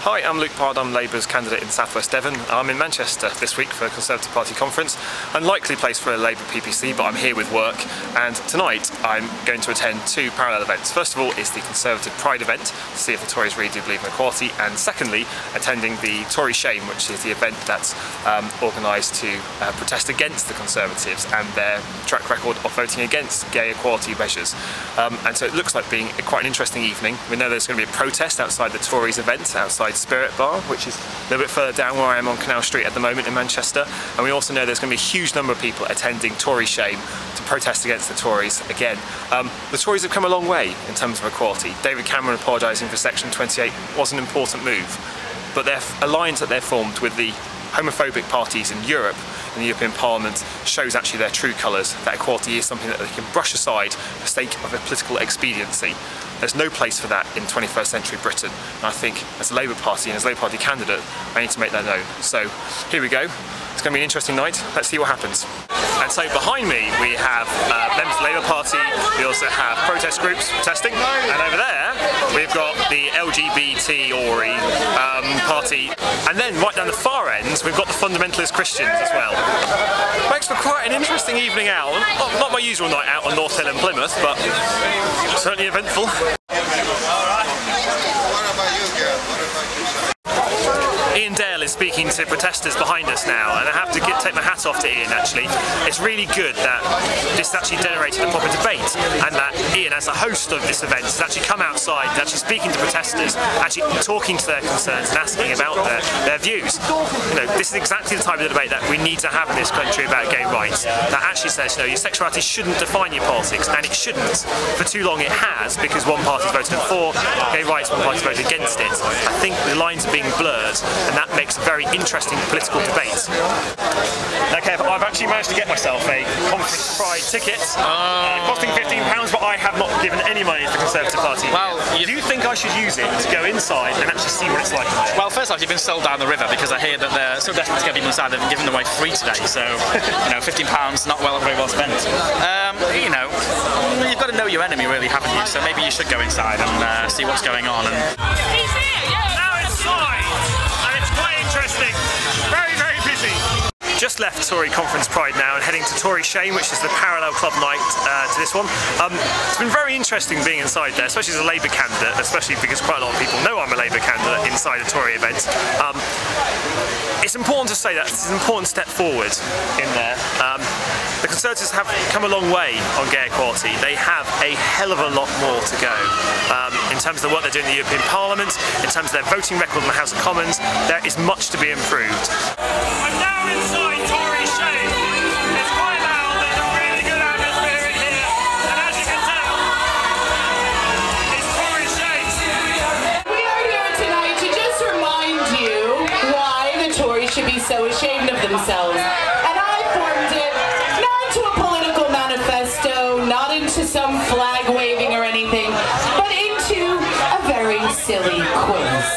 Hi, I'm Luke Pollard, I'm Labour's candidate in South West Devon. I'm in Manchester this week for a Conservative Party conference. Unlikely place for a Labour PPC, but I'm here with work, and tonight I'm going to attend two parallel events. First of all is the Conservative Pride event to see if the Tories really do believe in equality, and secondly attending the Tory Shame, which is the event that's organised to protest against the Conservatives and their track record of voting against gay equality measures. And so it looks like being quite an interesting evening. We know there's going to be a protest outside the Tories event, outside Spirit Bar, which is a little bit further down where I am on Canal Street at the moment in Manchester, and we also know there's going to be a huge number of people attending Tory Shame to protest against the Tories again. The Tories have come a long way in terms of equality. David Cameron apologising for Section 28 was an important move, but their alliance that they're formed with the homophobic parties in Europe, in the European Parliament, shows actually their true colours, that equality is something that they can brush aside for the sake of a political expediency. There's no place for that in 21st century Britain, and I think as a Labour Party and as a Labour Party candidate I need to make that known. So here we go, it's going to be an interesting night, let's see what happens. And so behind me we have members of the Labour Party, we also have protest groups protesting, and over there we've got the LGBT Tory party, and then right down the far end we've got the fundamentalist Christians as well. Makes for quite an interesting evening out. Not my usual night out on North Hill in Plymouth, but certainly eventful. Ian Dale is speaking to protesters behind us now, and I have to take my hat off to Ian actually. It's really good that this actually generated a proper debate, and that Ian, as a host of this event, has actually come outside and actually speaking to protesters, actually talking to their concerns and asking about their views. You know, this is exactly the type of debate that we need to have in this country about gay rights, that actually says, you know, your sexuality shouldn't define your politics, and it shouldn't. For too long it has, because one party's voted for gay rights, one party's voted against it. I think the lines are being blurred, and that makes a very interesting political debate. Okay, but I've actually managed to get myself a Conference Pride ticket, costing £15, but I have not given any money to the Conservative Party. Well, do you think I should use it to go inside and actually see what it's like? Well, first off, you've been sold down the river, because I hear that they're so desperate to get people inside they've given away free today, so, you know, £15 not very well spent. You know, you've got to know your enemy really, haven't you? So maybe you should go inside and see what's going on. He's here! Yeah. Now inside! And it's quite interesting. Very, very busy. Just left Tory Conference Pride now and heading to Tory Shame, which is the parallel club night to this one. It's been very interesting being inside there, especially as a Labour candidate, especially because quite a lot of people know I'm a Labour candidate inside a Tory event. It's important to say that it's an important step forward in there. The Conservatives have come a long way on gay equality. They have a hell of a lot more to go. In terms of the work they're doing in the European Parliament, in terms of their voting record in the House of Commons, there is much to be improved. I'm now inside Tory Shame. It's quite loud, there's a really good atmosphere in here, and as you can tell, it's Tory Shame. We are here tonight to just remind you why the Tories should be so ashamed of themselves. And I formed it not into a political manifesto, not into some flag waving or anything, but into a very silly quiz.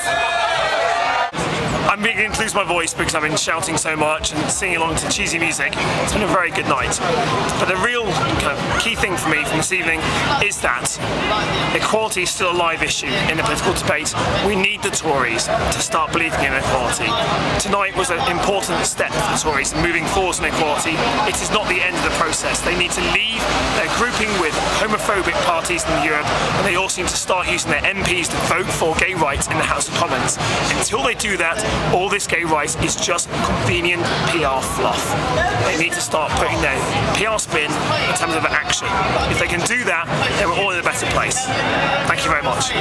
I'm beginning to lose my voice because I've been shouting so much and singing along to cheesy music. It's been a very good night. But the real kind of key thing for me from this evening is that equality is still a live issue in the political debate. We need the Tories to start believing in equality. Tonight was an important step for the Tories moving forward on equality. It is not the end of the process. They need to leave their grouping with homophobic parties in Europe, and they also need to start using their MPs to vote for gay rights in the House of Commons. Until they do that, all this gay rights is just convenient PR fluff. They need to start putting their PR spin in terms of action. If they can do that, then we're all in a better place. Thank you very much.